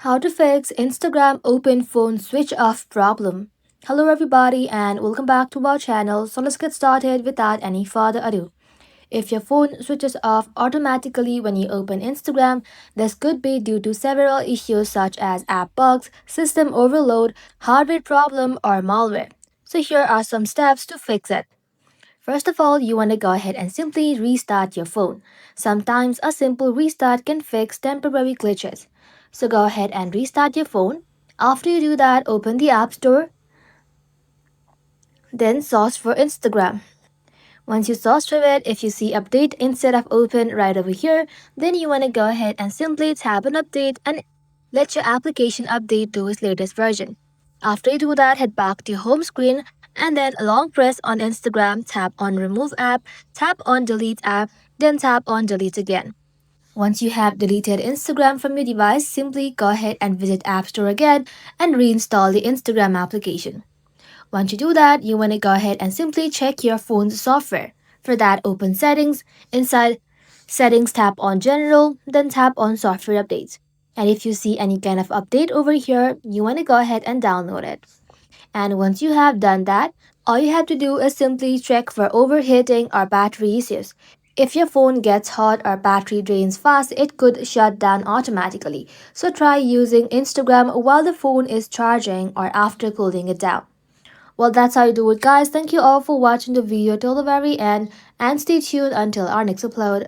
How to fix Instagram open phone switch off problem. Hello everybody and welcome back to our channel. So let's get started without any further ado. If your phone switches off automatically when you open Instagram, this could be due to several issues such as app bugs, system overload, hardware problem, or malware. So here are some steps to fix it. First of all, you want to go ahead and simply restart your phone. Sometimes a simple restart can fix temporary glitches. So go ahead and restart your phone. After you do that, open the App Store, then search for Instagram. Once you search for it, if you see update instead of open right over here, then you want to go ahead and simply tap on update and let your application update to its latest version. After you do that, head back to your home screen and then long press on Instagram, tap on remove app, tap on delete app, then tap on delete again. Once you have deleted Instagram from your device, simply go ahead and visit App Store again and reinstall the Instagram application. Once you do that, you want to go ahead and simply check your phone's software. For that, open settings. Inside settings, tap on general, then tap on software updates. And if you see any kind of update over here, you want to go ahead and download it. And once you have done that, all you have to do is simply check for overheating or battery issues. If your phone gets hot or battery drains fast, it could shut down automatically. So try using Instagram while the phone is charging or after cooling it down. Well, that's how you do it, guys. Thank you all for watching the video till the very end and stay tuned until our next upload.